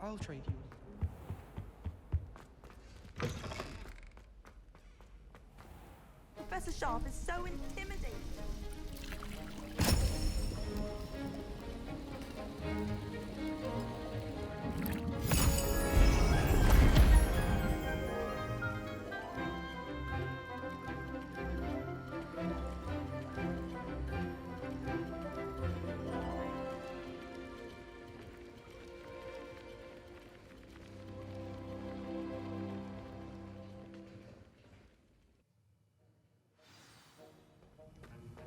I'll trade you. Professor Sharp is so intimidating.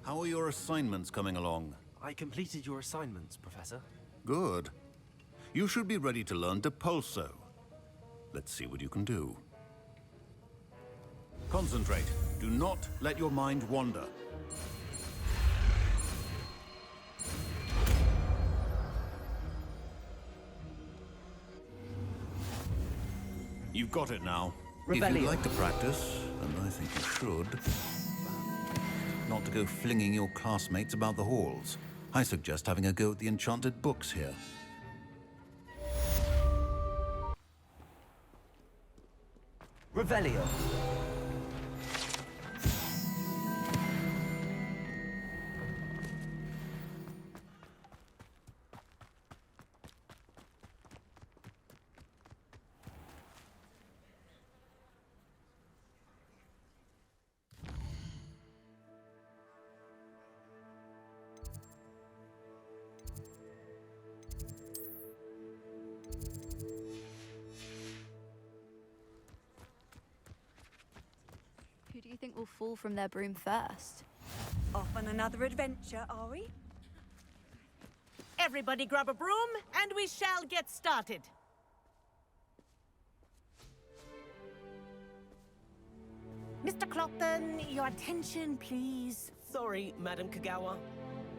How are your assignments coming along? I completed your assignments, Professor. Good. You should be ready to learn Depulso. Let's see what you can do. Concentrate. Do not let your mind wander. You've got it now. If you'd like to practice, and I think you should, not to go flinging your classmates about the halls. I suggest having a go at the enchanted books here. Revelio. Who do you think will fall from their broom first? Off on another adventure, are we? Everybody grab a broom, and we shall get started. Mr. Clockton, your attention, please. Sorry, Madam Kagawa.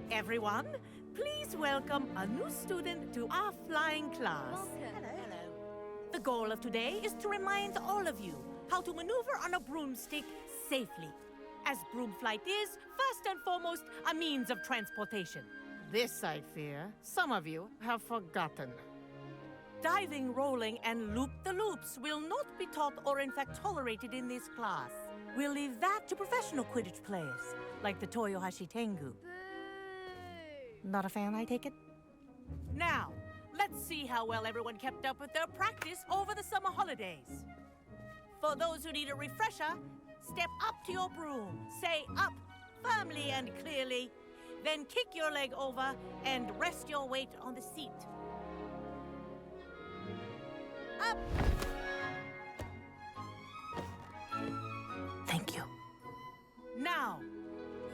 Everyone, please welcome a new student to our flying class. Welcome. Hello. The goal of today is to remind all of you how to maneuver on a broomstick safely, as broom flight is, first and foremost, a means of transportation. This, I fear, some of you have forgotten. Diving, rolling, and loop-the-loops will not be taught or in fact tolerated in this class. We'll leave that to professional Quidditch players, like the Toyohashi Tengu. Boo! Not a fan, I take it? Now, let's see how well everyone kept up with their practice over the summer holidays. For those who need a refresher, step up to your broom, say up firmly and clearly, then kick your leg over and rest your weight on the seat. Up! Thank you. Now,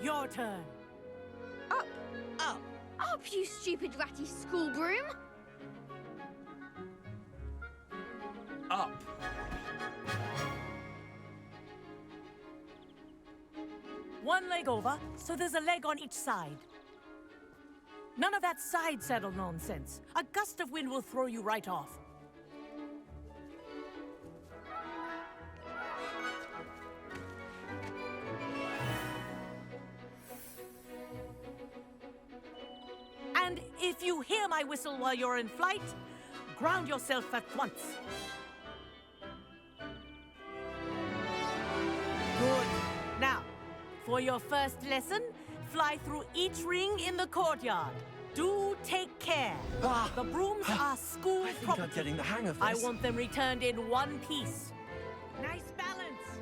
your turn. Up! Up! Up, you stupid ratty school broom! Up. One leg over, so there's a leg on each side. None of that side saddle nonsense. A gust of wind will throw you right off. And if you hear my whistle while you're in flight, ground yourself at once. Good. Now, for your first lesson, fly through each ring in the courtyard. Do take care. The brooms are school I think property. I'm getting the hang of this. I want them returned in one piece. Nice balance.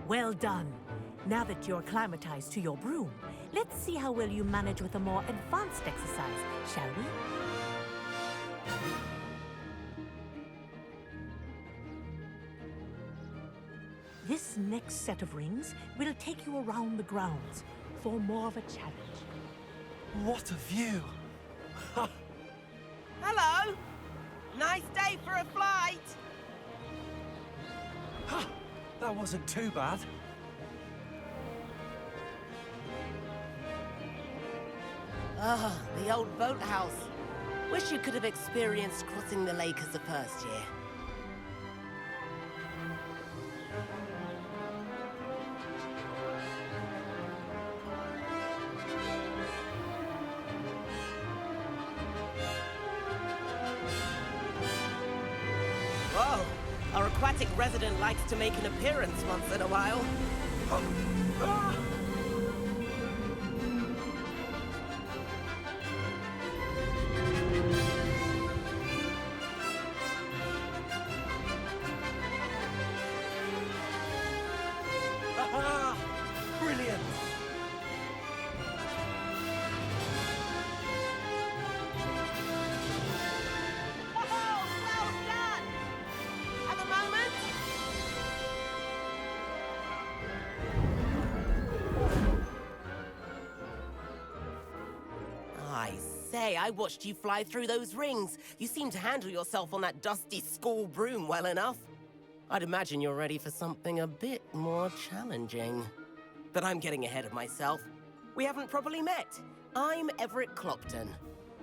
Well done. Now that you're acclimatized to your broom, let's see how well you manage with a more advanced exercise, shall we? This next set of rings will take you around the grounds for more of a challenge. What a view! Hello! Nice day for a flight! That wasn't too bad. Ah, the old boathouse. Wish you could have experienced crossing the lake as a first year. attic resident likes to make an appearance once in a while. Aha! Brilliant! Oh, well done! At the moment, I say, I watched you fly through those rings. You seem to handle yourself on that dusty school broom well enough. I'd imagine you're ready for something a bit more challenging. But I'm getting ahead of myself. We haven't properly met. I'm Everett Clopton.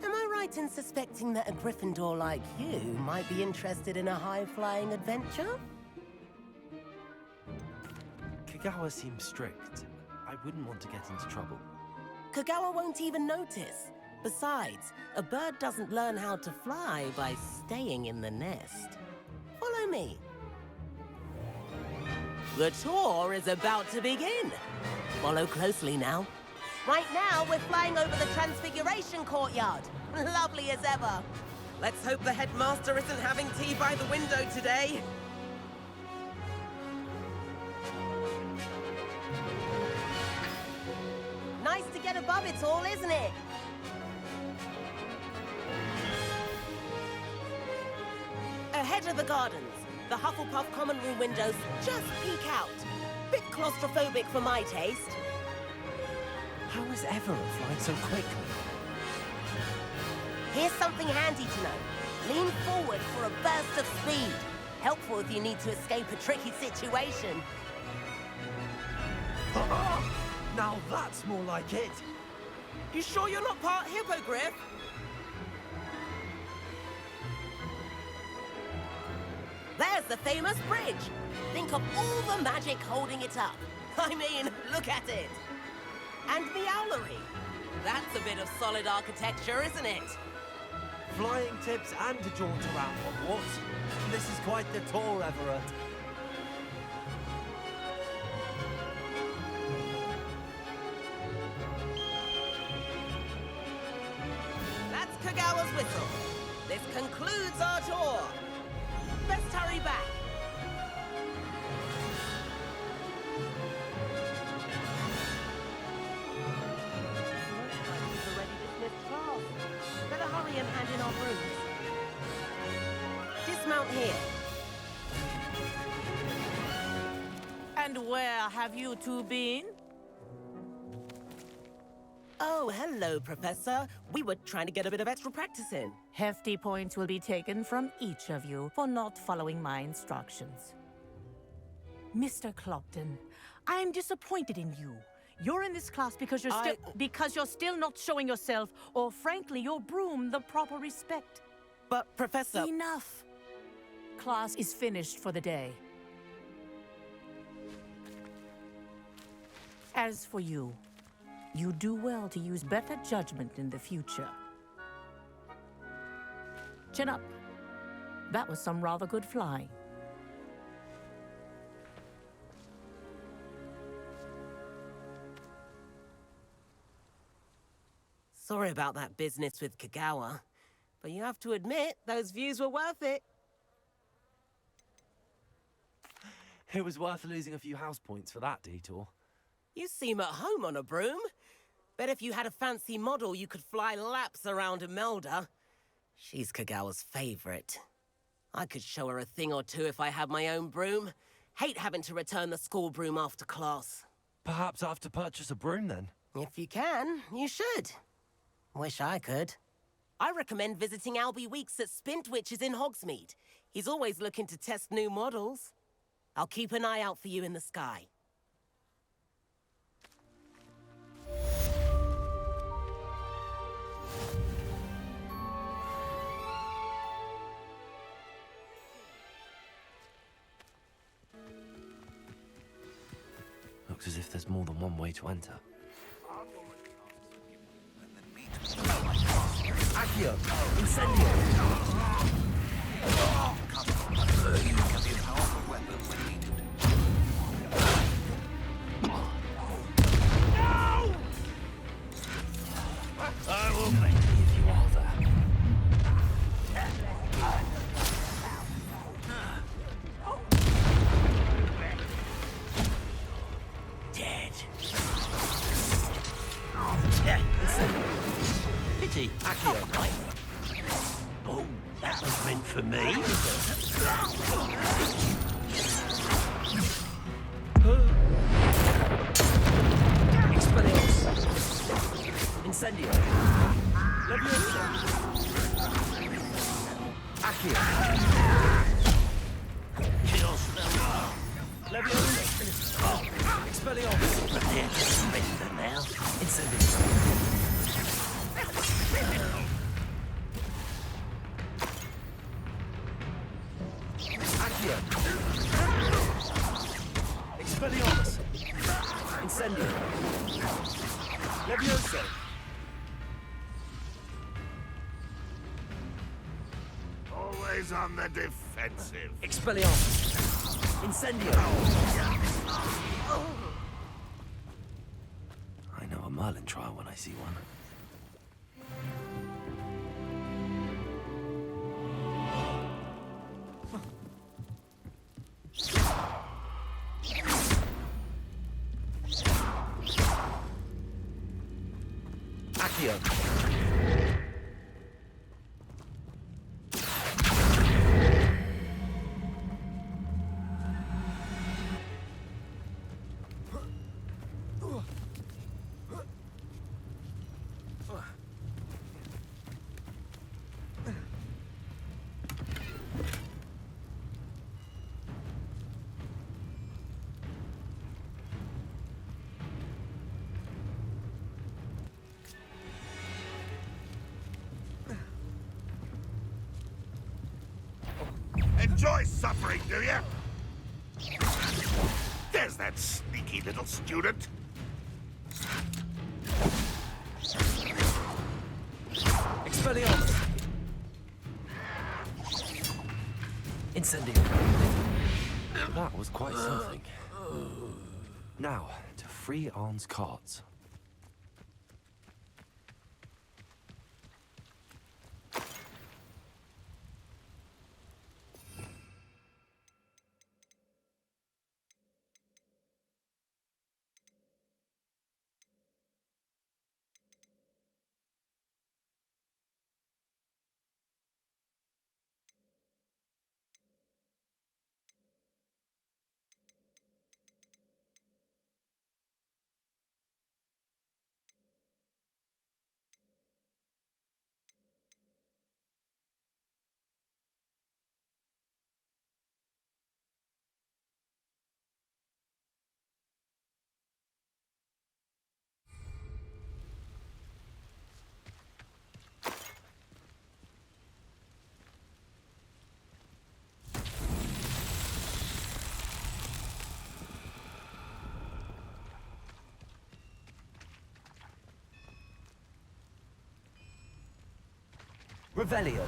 Am I right in suspecting that a Gryffindor like you might be interested in a high-flying adventure? Kagawa seems strict. I wouldn't want to get into trouble. Kagawa won't even notice. Besides, a bird doesn't learn how to fly by staying in the nest. Follow me. The tour is about to begin. Follow closely now. Right now, we're flying over the Transfiguration Courtyard. Lovely as ever. Let's hope the headmaster isn't having tea by the window today. Nice to get above it all, isn't it? Ahead of the gardens, the Hufflepuff common room windows just peek out. Bit claustrophobic for my taste. How is Everett flying so quickly? Here's something handy to know. Lean forward for a burst of speed. Helpful if you need to escape a tricky situation. Now that's more like it. You sure you're not part hippogriff? There's the famous bridge. Think of all the magic holding it up. I mean, look at it. And the owlery. That's a bit of solid architecture, isn't it? Flying tips and a jaunt around Hogwarts. This is quite the tour, Everett. That's Kagawa's whistle. This concludes our tour. Let's hurry back. Better hurry and hand in our brooms. Dismount here. And where have you two been? Oh, hello, Professor. We were trying to get a bit of extra practice in. Hefty points will be taken from each of you for not following my instructions. Mr. Clopton, I'm disappointed in you. You're in this class because you're still not showing yourself, or frankly, your broom the proper respect. But, Professor... Enough. Class is finished for the day. As for you, you do well to use better judgment in the future. Chin up. That was some rather good flying. Sorry about that business with Kagawa, but you have to admit, those views were worth it. It was worth losing a few house points for that detour. You seem at home on a broom. Bet if you had a fancy model, you could fly laps around Imelda. She's Kagawa's favorite. I could show her a thing or two if I had my own broom. Hate having to return the school broom after class. Perhaps I have to purchase a broom then. If you can, you should. Wish I could. I recommend visiting Albie Weeks at Spintwitches in Hogsmeade. He's always looking to test new models. I'll keep an eye out for you in the sky. Looks as if there's more than one way to enter. Accio! Incendio! You can be a powerful Oh, that was meant for me. Expelliarmus. Incendio. Leviosa. Accio. Leviosa. Expelliarmus. They're just spender now. Incendio. Accio. Expelliarmus. Incendio. Leviosa. Always on the defensive. Expelliarmus. Incendio. I know a Merlin trial when I see one. Accio. Enjoy suffering, do you? There's that sneaky little student. Expelliarmus. Incendio. That was quite something. Now, to free Arn's cards. Revelio.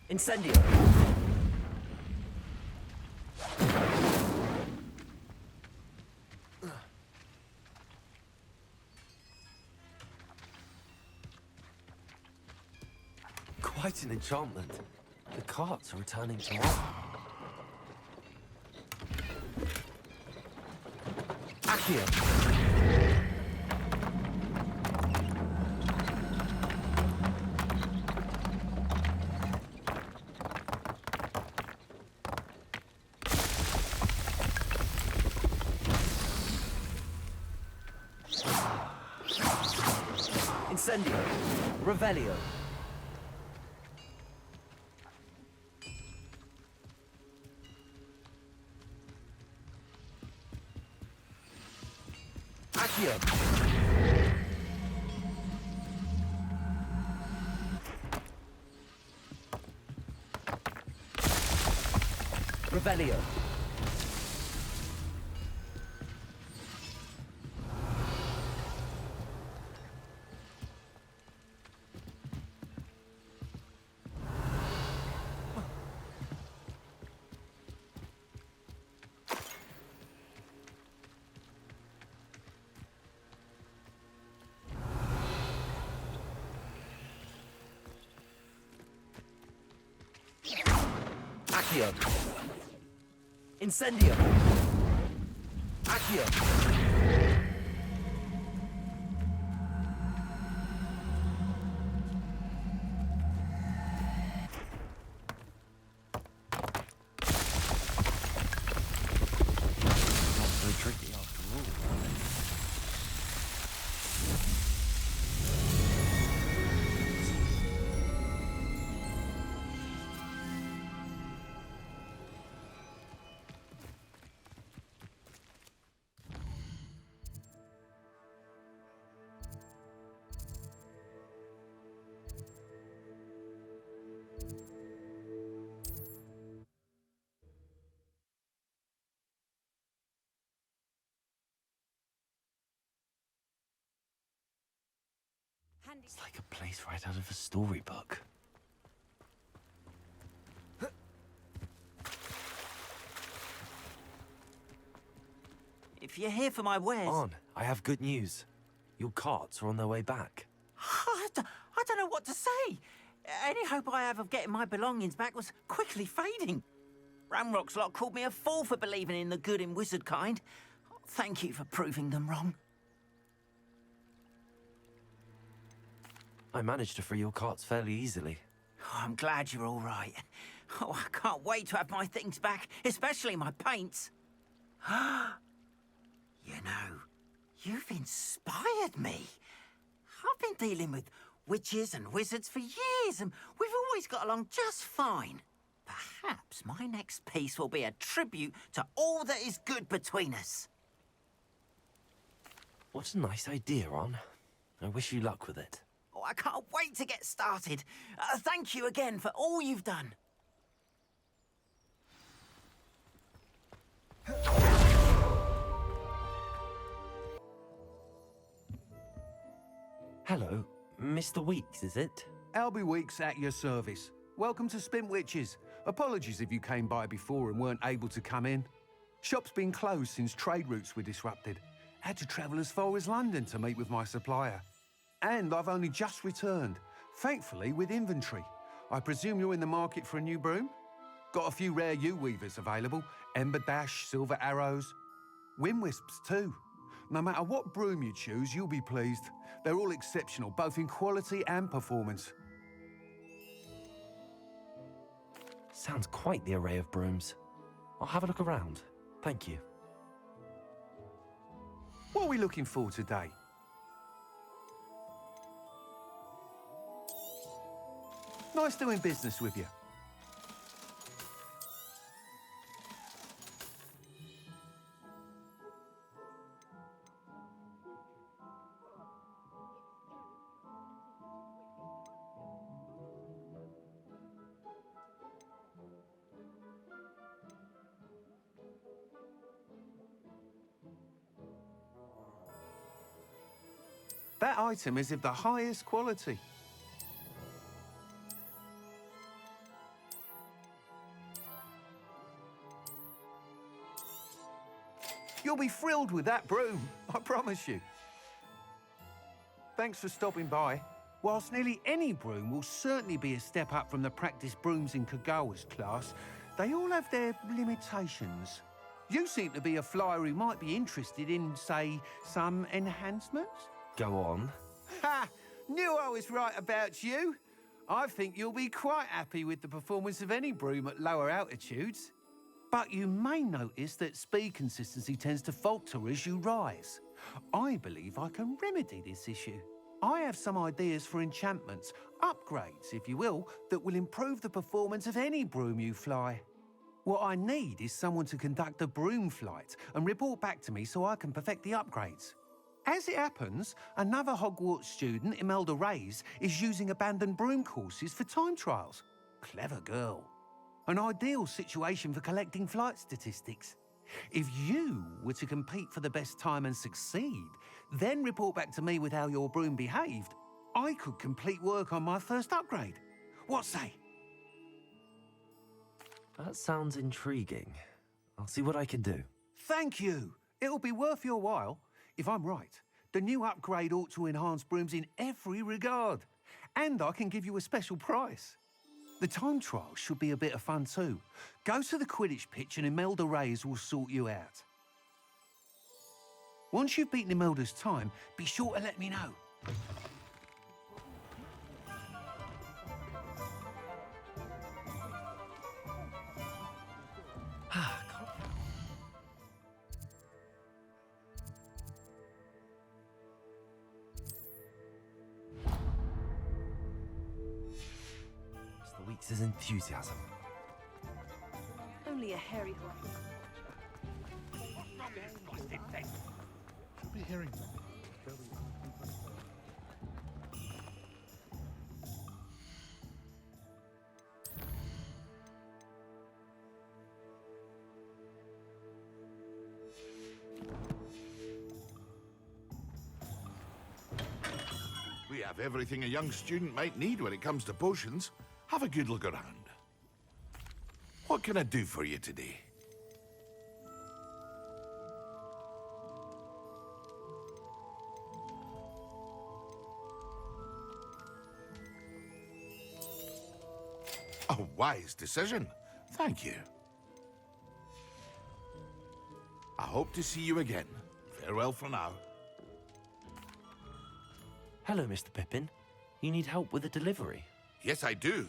Incendio. Quite an enchantment. The carts are returning to life. Accio. Incendio. Revelio. Accio. Revelio. Accio. Incendio. Accio. Not so tricky after all. It's like a place right out of a storybook. If you're here for my wares... On, I have good news. Your carts are on their way back. I don't know what to say. Any hope I have of getting my belongings back was quickly fading. Ramrock's lot called me a fool for believing in the good in wizard kind. Thank you for proving them wrong. I managed to free your carts fairly easily. Oh, I'm glad you're all right. Oh, I can't wait to have my things back, especially my paints. You know, you've inspired me. I've been dealing with witches and wizards for years, and we've always got along just fine. Perhaps my next piece will be a tribute to all that is good between us. What a nice idea, Ron. I wish you luck with it. Oh, I can't wait to get started. Thank you again for all you've done. Hello, Mr. Weeks, is it? Albie Weeks at your service. Welcome to Spint Witches. Apologies if you came by before and weren't able to come in. Shop's been closed since trade routes were disrupted. Had to travel as far as London to meet with my supplier. And I've only just returned, thankfully with inventory. I presume you're in the market for a new broom? Got a few rare U-weavers available. Ember Dash, Silver Arrows. Wind Wisps too. No matter what broom you choose, you'll be pleased. They're all exceptional, both in quality and performance. Sounds quite the array of brooms. I'll have a look around. Thank you. What are we looking for today? Nice doing business with you. That item is of the highest quality. You'll be thrilled with that broom, I promise you. Thanks for stopping by. Whilst nearly any broom will certainly be a step up from the practice brooms in Kagawa's class, they all have their limitations. You seem to be a flyer who might be interested in, say, some enhancements? Go on. Ha! Knew I was right about you. I think you'll be quite happy with the performance of any broom at lower altitudes. But you may notice that speed consistency tends to falter as you rise. I believe I can remedy this issue. I have some ideas for enchantments, upgrades, if you will, that will improve the performance of any broom you fly. What I need is someone to conduct a broom flight and report back to me so I can perfect the upgrades. As it happens, another Hogwarts student, Imelda Reyes, is using abandoned broom courses for time trials. Clever girl. An ideal situation for collecting flight statistics. If you were to compete for the best time and succeed, then report back to me with how your broom behaved, I could complete work on my first upgrade. What say? That sounds intriguing. I'll see what I can do. Thank you. It'll be worth your while. If I'm right, the new upgrade ought to enhance brooms in every regard. And I can give you a special price. The time trial should be a bit of fun too. Go to the Quidditch pitch and Imelda Reyes will sort you out. Once you've beaten Imelda's time, be sure to let me know. Mr. Weeks' enthusiasm. Only a hairy horse. Be hearing them. We have everything a young student might need when it comes to potions. Have a good look around. What can I do for you today? A wise decision. Thank you. I hope to see you again. Farewell for now. Hello, Mr. Pippin. You need help with a delivery? Yes, I do.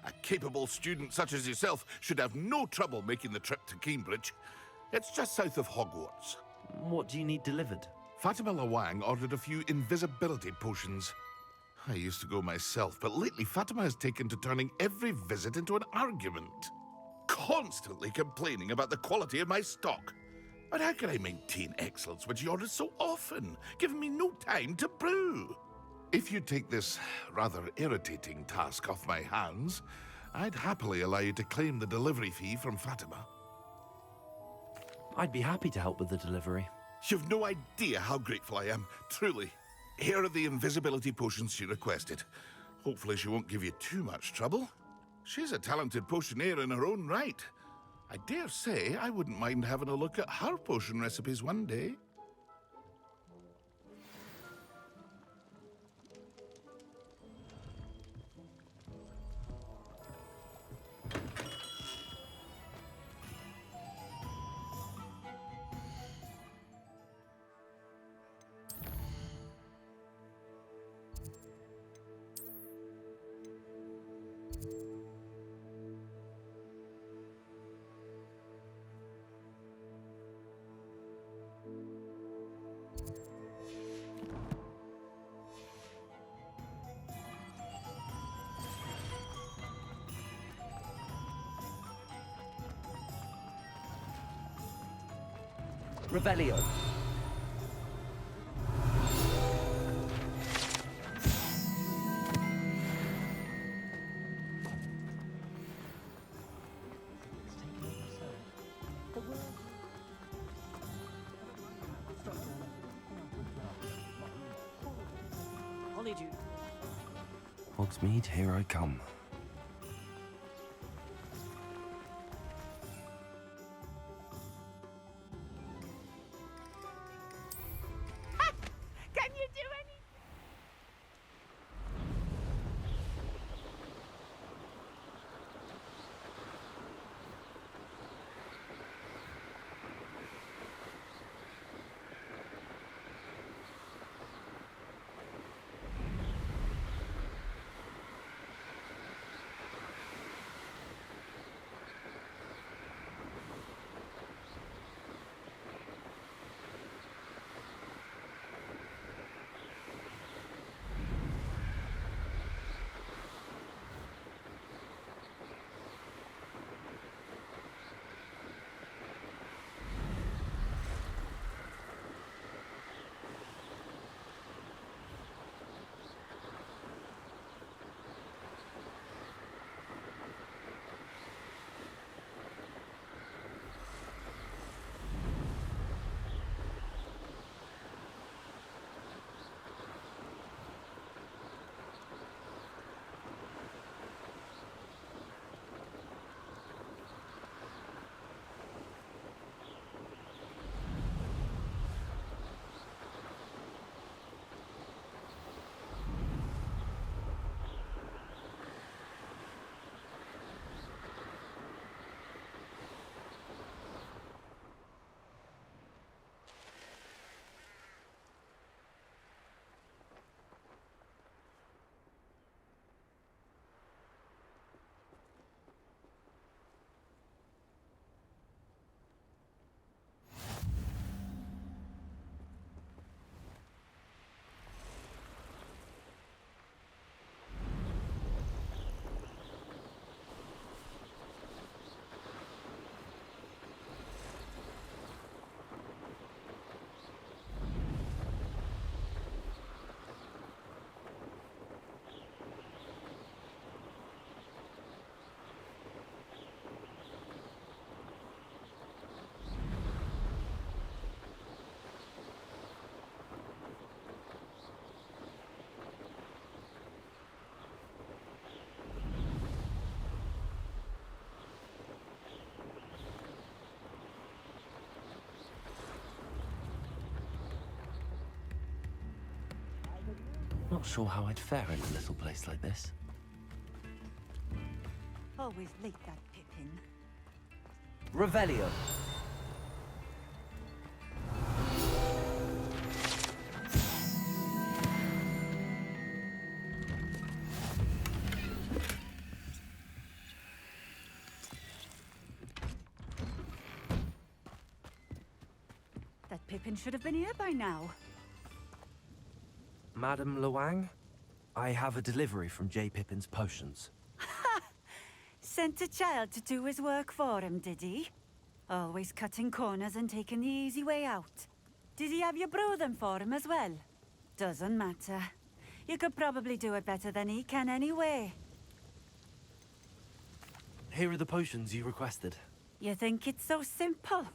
A capable student such as yourself should have no trouble making the trip to Cambridge. It's just south of Hogwarts. What do you need delivered? Fatima Lawang ordered a few invisibility potions. I used to go myself, but lately Fatima has taken to turning every visit into an argument. Constantly complaining about the quality of my stock. But how can I maintain excellence when she orders so often, giving me no time to brew? If you take this rather irritating task off my hands, I'd happily allow you to claim the delivery fee from Fatima. I'd be happy to help with the delivery. You've no idea how grateful I am, truly. Here are the invisibility potions she requested. Hopefully she won't give you too much trouble. She's a talented potioneer in her own right. I dare say I wouldn't mind having a look at her potion recipes one day. Revelio. Hogsmeade, here I come. Can you do anything? Not sure how I'd fare in a little place like this. Always like that Pippin. Revelio. That Pippin should have been here by now. Madam Luang, I have a delivery from J. Pippin's Potions. Sent a child to do his work for him, did he? Always cutting corners and taking the easy way out. Did he have you brew them for him as well? Doesn't matter. You could probably do it better than he can anyway. Here are the potions you requested. You think it's so simple?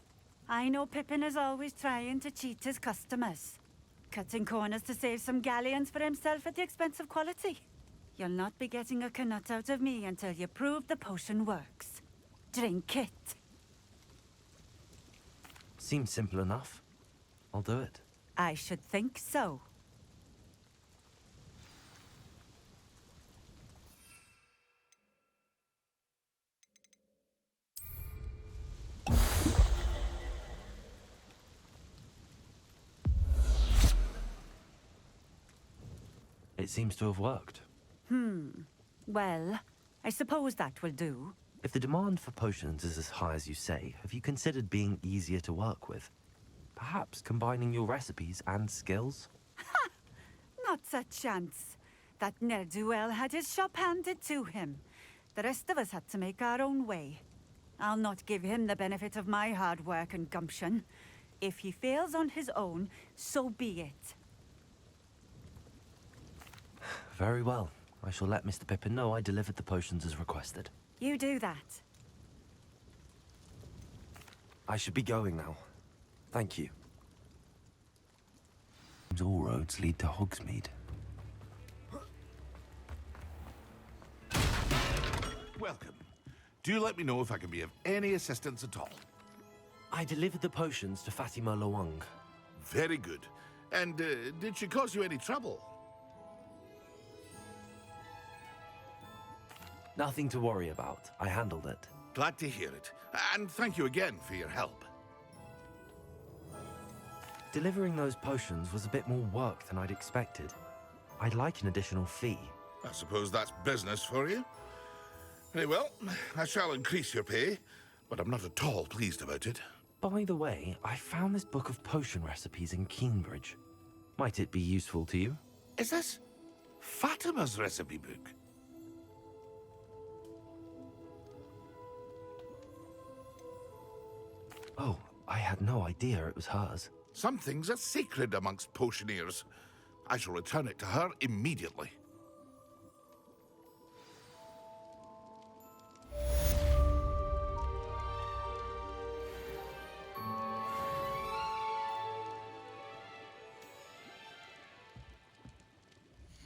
I know Pippin is always trying to cheat his customers. Cutting corners to save some galleons for himself at the expense of quality. You'll not be getting a canut out of me until you prove the potion works. Drink it. Seems simple enough. I'll do it. I should think so. It seems to have worked. Well, I suppose that will do. If the demand for potions is as high as you say, have you considered being easier to work with? Perhaps combining your recipes and skills? Not a chance. That ne'er-do-well had his shop handed to him. The rest of us had to make our own way. I'll not give him the benefit of my hard work and gumption. If he fails on his own, so be it. Very well. I shall let Mr. Pippin know I delivered the potions as requested. You do that. I should be going now. Thank you. All roads lead to Hogsmeade. Welcome. Do let me know if I can be of any assistance at all. I delivered the potions to Fatima Luang. Very good. And did she cause you any trouble? Nothing to worry about. I handled it. Glad to hear it. And thank you again for your help. Delivering those potions was a bit more work than I'd expected. I'd like an additional fee. I suppose that's business for you. Very well, I shall increase your pay, but I'm not at all pleased about it. By the way, I found this book of potion recipes in Cambridge. Might it be useful to you? Is this Fatima's recipe book? Oh, I had no idea it was hers. Some things are sacred amongst potioneers. I shall return it to her immediately.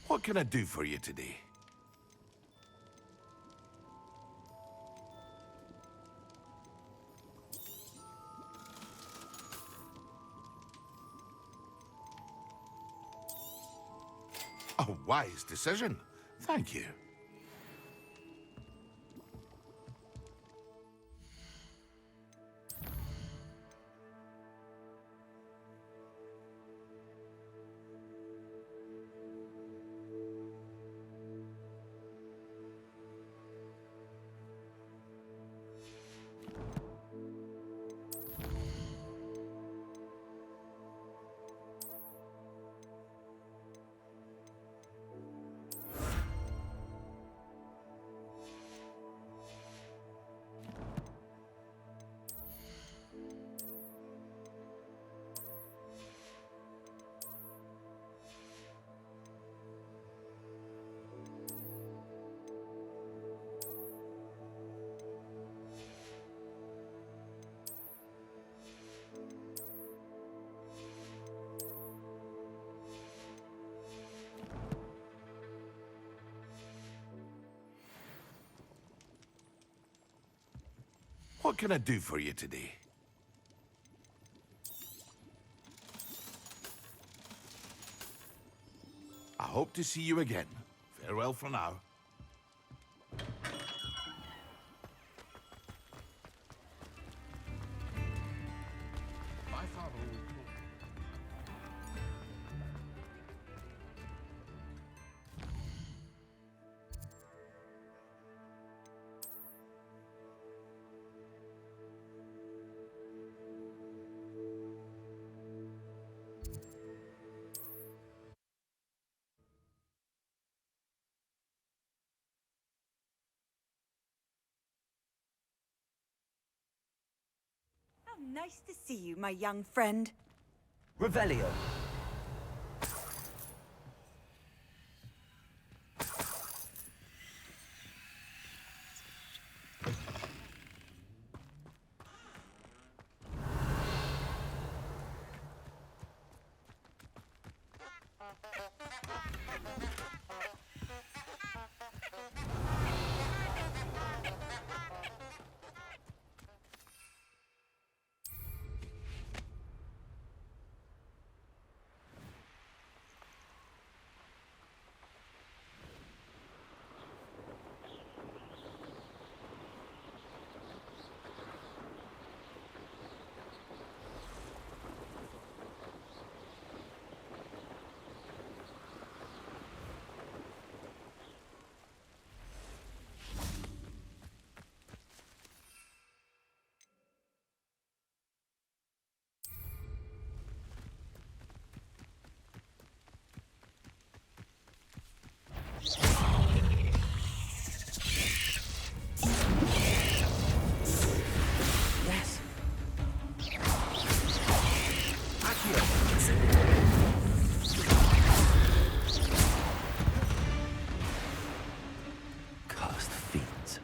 What can I do for you today? A wise decision. Thank you. What can I do for you today? I hope to see you again. Farewell for now. My father will call. How nice to see you, my young friend. Revelio. Cursed fiends.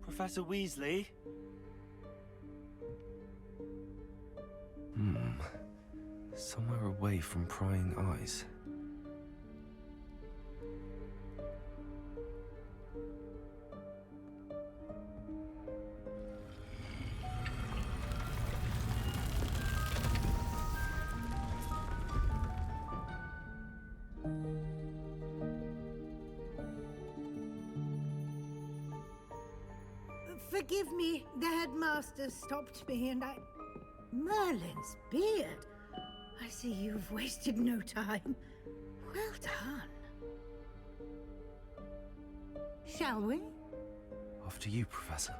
Professor Weasley? Somewhere away from prying eyes. Forgive me, the headmaster stopped me and I... Merlin's beard. I see you've wasted no time. Well done. Shall we? After you, Professor.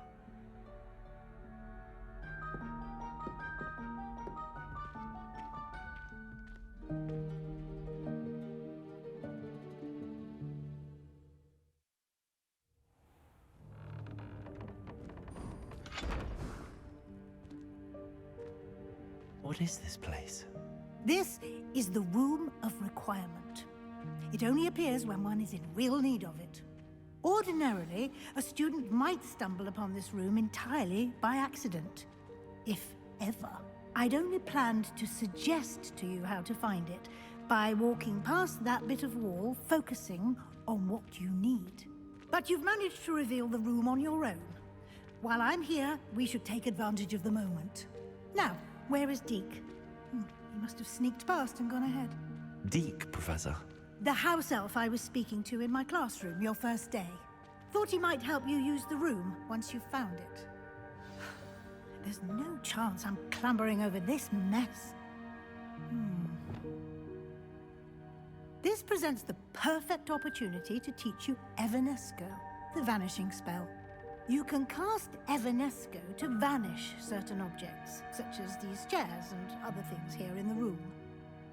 What is this place? This is the Room of Requirement. It only appears when one is in real need of it. Ordinarily, a student might stumble upon this room entirely by accident. If ever. I'd only planned to suggest to you how to find it by walking past that bit of wall, focusing on what you need. But you've managed to reveal the room on your own. While I'm here, we should take advantage of the moment. Now, where is Deke? He must have sneaked past and gone ahead. Deke, Professor. The house elf I was speaking to in my classroom your first day. Thought he might help you use the room once you've found it. There's no chance I'm clambering over this mess. This presents the perfect opportunity to teach you Evanesco, the vanishing spell. You can cast Evanesco to vanish certain objects, such as these chairs and other things here in the room.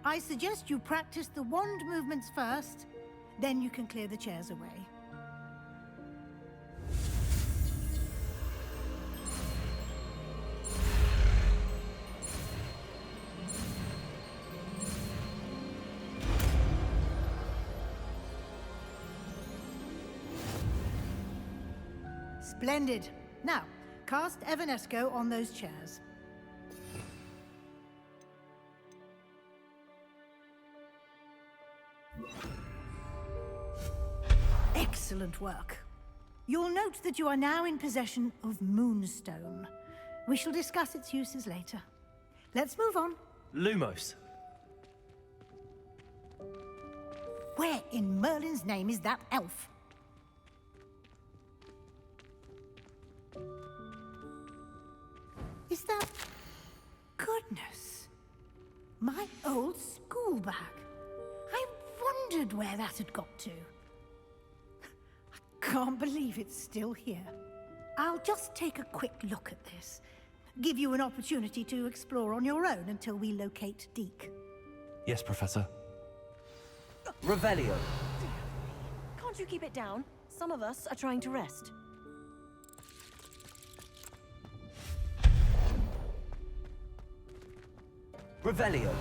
I suggest you practice the wand movements first, then you can clear the chairs away. Splendid. Now, cast Evanesco on those chairs. Excellent work. You'll note that you are now in possession of Moonstone. We shall discuss its uses later. Let's move on. Lumos. Where in Merlin's name is that elf? Is that... Goodness. My old school bag. I wondered where that had got to. I can't believe it's still here. I'll just take a quick look at this. Give you an opportunity to explore on your own until we locate Deke. Yes, Professor. Revelio. Can't you keep it down? Some of us are trying to rest. Revelio.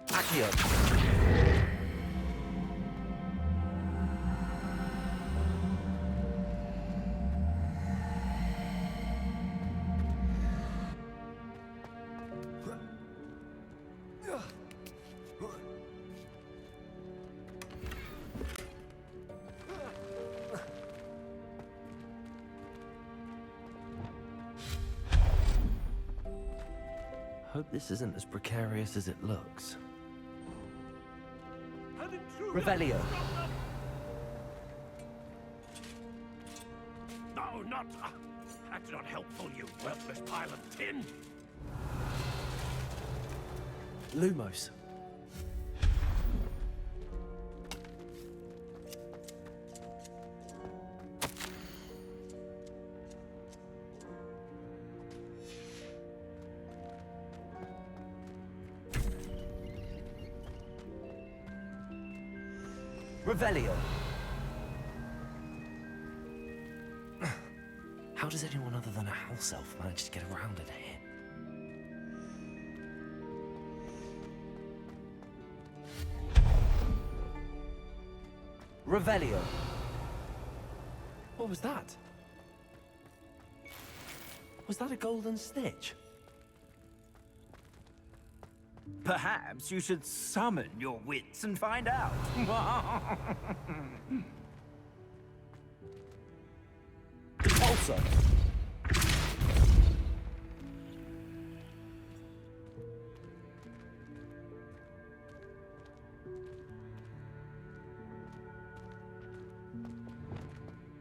Accio. Hope this isn't as precarious as it looks. Revelio. No, not... that's not helpful, you worthless pile of tin! Lumos. Revelio. How does anyone other than a house elf manage to get around in here? Revelio. What was that? Was that a golden snitch? Perhaps you should summon your wits and find out. Also.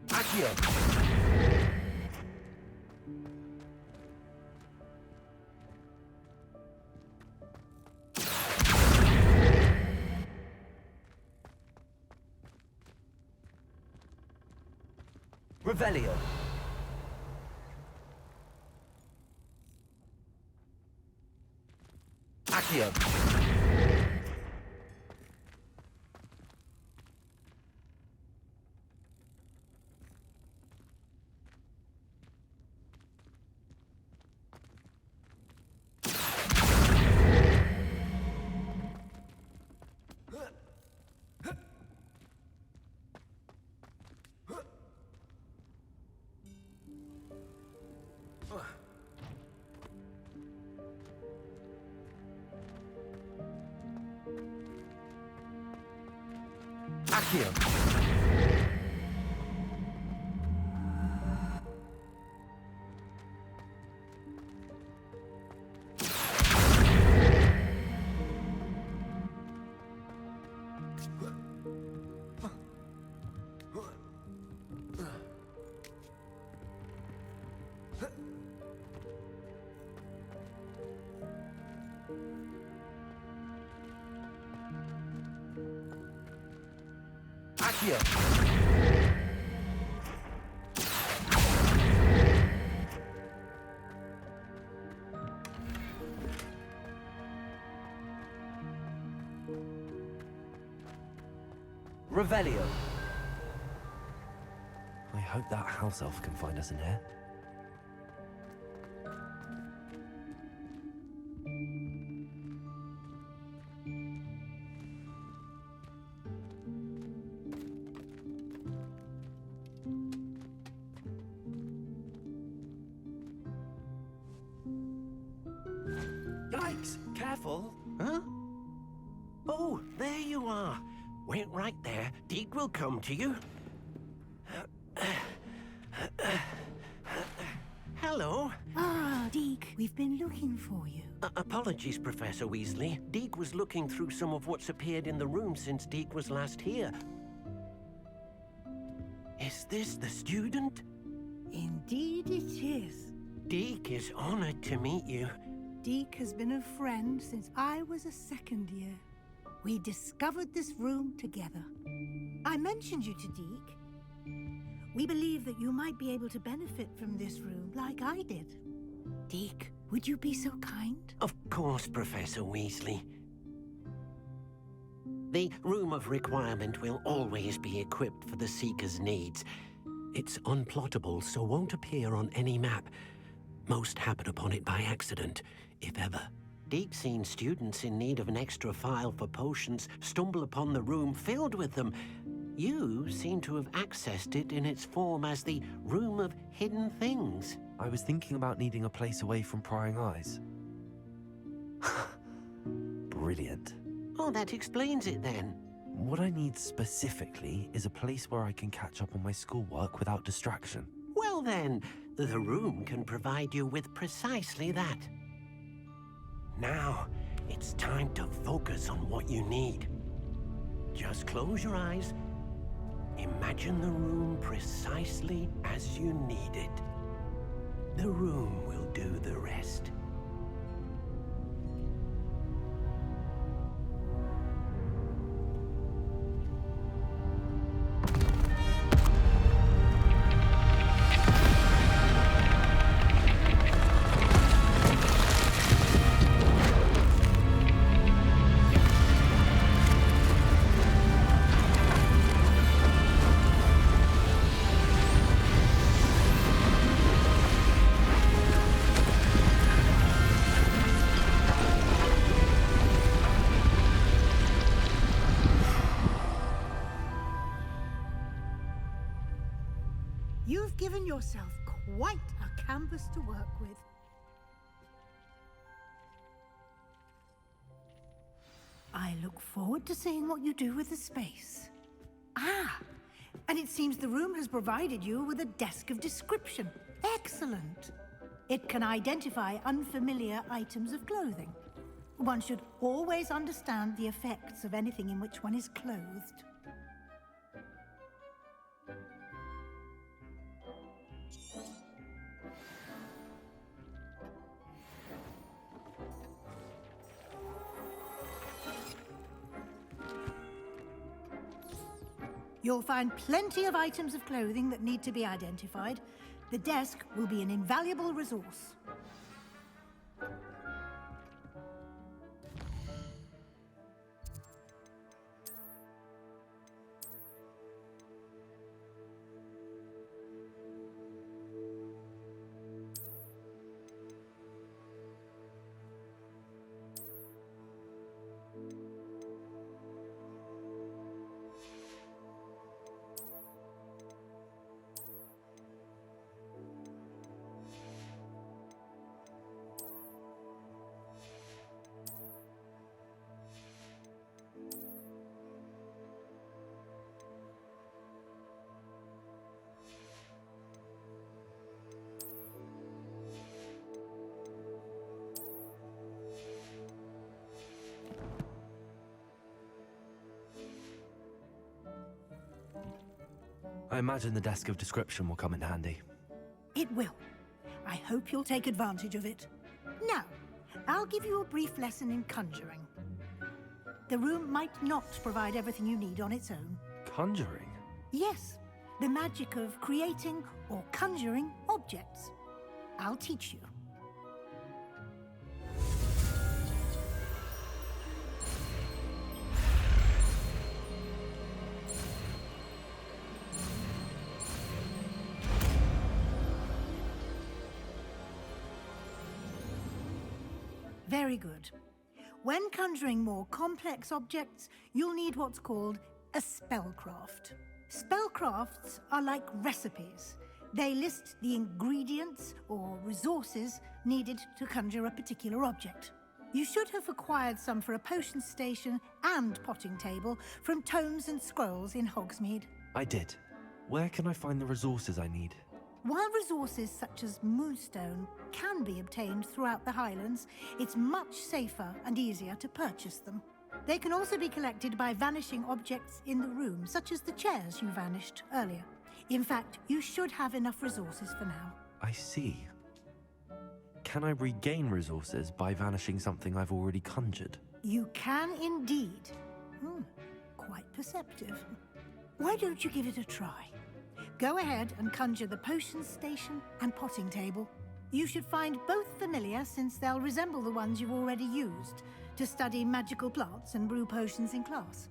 Accio. Revelio. Accio. Accio. Accio. Revelio. I hope that house elf can find us in here. Yikes! Careful! Huh? Oh, there you are. Wait right there. Deke will come to you. Hello. Ah, Deke, we've been looking for you. Apologies, Professor Weasley. Deke was looking through some of what's appeared in the room since Deke was last here. Is this the student? Indeed it is. Deke is honored to meet you. Deke has been a friend since I was a second year. We discovered this room together. I mentioned you to Deke. We believe that you might be able to benefit from this room like I did. Deke, would you be so kind? Of course, Professor Weasley. The Room of Requirement will always be equipped for the Seeker's needs. It's unplottable, so won't appear on any map. Most happen upon it by accident, if ever. Deke's seen students in need of an extra file for potions stumble upon the room filled with them. You seem to have accessed it in its form as the Room of Hidden Things. I was thinking about needing a place away from prying eyes. Brilliant. Oh, that explains it then. What I need specifically is a place where I can catch up on my schoolwork without distraction. Well then, the room can provide you with precisely that. Now, it's time to focus on what you need. Just close your eyes. Imagine the room precisely as you need it. The room will do the rest. You've given yourself quite a canvas to work with. I look forward to seeing what you do with the space. Ah, and it seems the room has provided you with a desk of description. Excellent. It can identify unfamiliar items of clothing. One should always understand the effects of anything in which one is clothed. You'll find plenty of items of clothing that need to be identified. The desk will be an invaluable resource. I imagine the desk of description will come in handy. It will. I hope you'll take advantage of it. Now, I'll give you a brief lesson in conjuring. The room might not provide everything you need on its own. Conjuring? Yes, the magic of creating or conjuring objects. I'll teach you. Very good. When conjuring more complex objects, you'll need what's called a spellcraft. Spellcrafts are like recipes. They list the ingredients or resources needed to conjure a particular object. You should have acquired some for a potion station and potting table from tomes and scrolls in Hogsmeade. I did. Where can I find the resources I need? While resources such as moonstone can be obtained throughout the Highlands, it's much safer and easier to purchase them. They can also be collected by vanishing objects in the room, such as the chairs you vanished earlier. In fact, you should have enough resources for now. I see. Can I regain resources by vanishing something I've already conjured? You can indeed. Quite perceptive. Why don't you give it a try? Go ahead and conjure the potion station and potting table. You should find both familiar, since they'll resemble the ones you've already used to study magical plants and brew potions in class.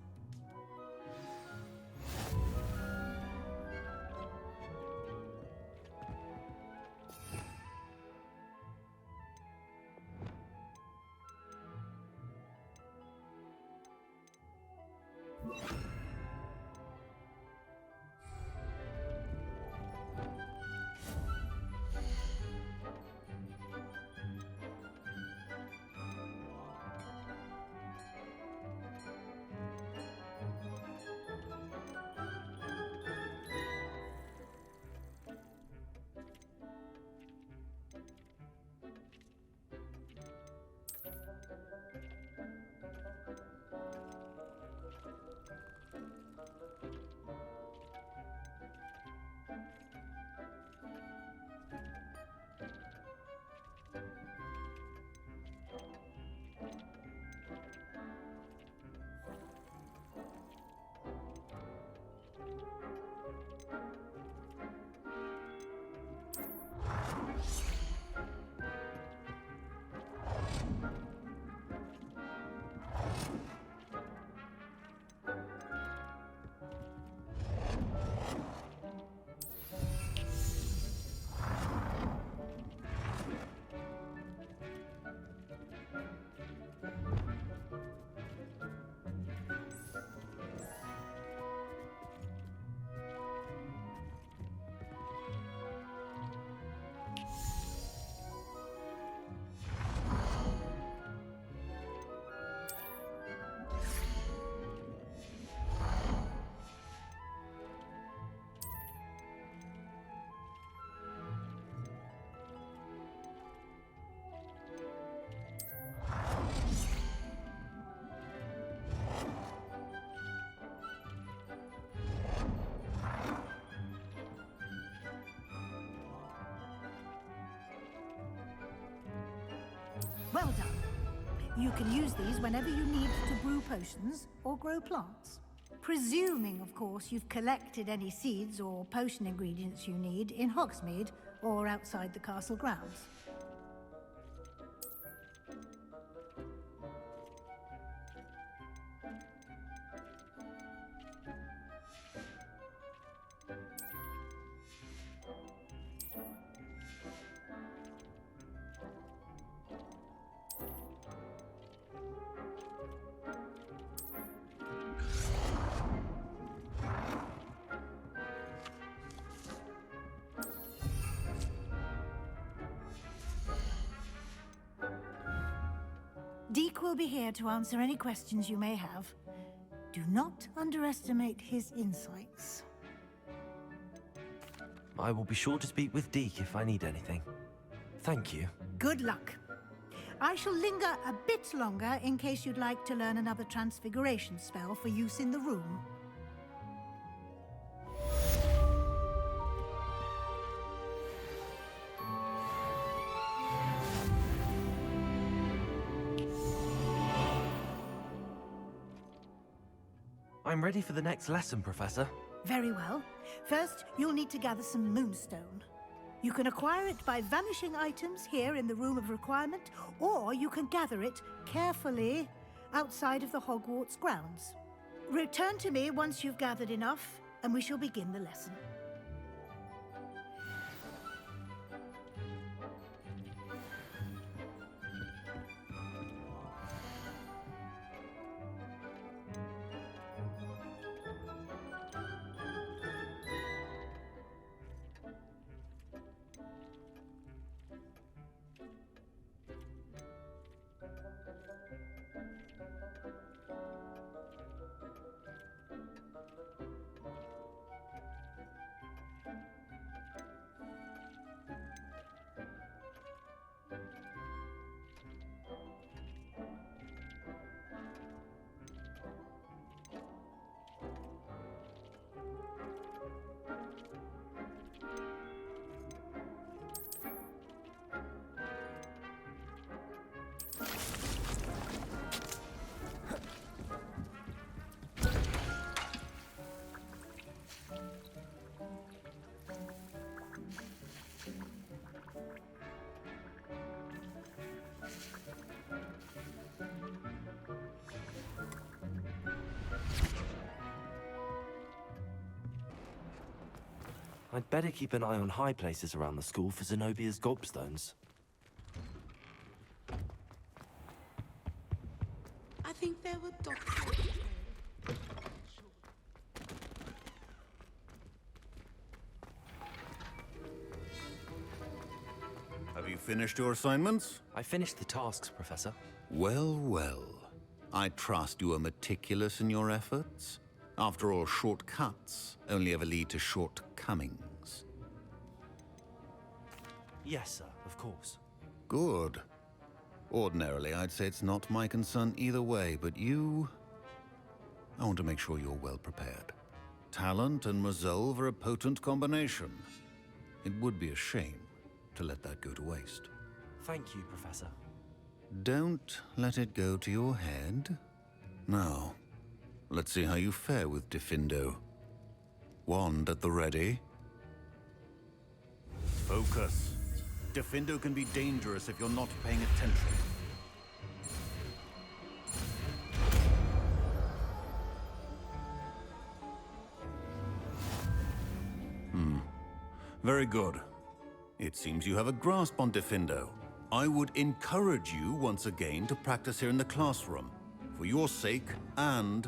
Well done. You can use these whenever you need to brew potions or grow plants. Presuming, of course, you've collected any seeds or potion ingredients you need in Hogsmeade or outside the castle grounds. Deke will be here to answer any questions you may have. Do not underestimate his insights. I will be sure to speak with Deke if I need anything. Thank you. Good luck. I shall linger a bit longer in case you'd like to learn another transfiguration spell for use in the room. I'm ready for the next lesson, Professor. Very well. First, you'll need to gather some moonstone. You can acquire it by vanishing items here in the Room of Requirement, or you can gather it carefully outside of the Hogwarts grounds. Return to me once you've gathered enough, and we shall begin the lesson. I'd better keep an eye on high places around the school for Zenobia's gobstones. I think there were doctors. Have you finished your assignments? I finished the tasks, Professor. Well, well. I trust you are meticulous in your efforts. After all, shortcuts only ever lead to shortcomings. Yes, sir, of course. Good. Ordinarily, I'd say it's not my concern either way, but you... I want to make sure you're well prepared. Talent and resolve are a potent combination. It would be a shame to let that go to waste. Thank you, Professor. Don't let it go to your head. Now, let's see how you fare with Diffindo. Wand at the ready. Focus. Diffindo can be dangerous if you're not paying attention. Very good. It seems you have a grasp on Diffindo. I would encourage you once again to practice here in the classroom, for your sake and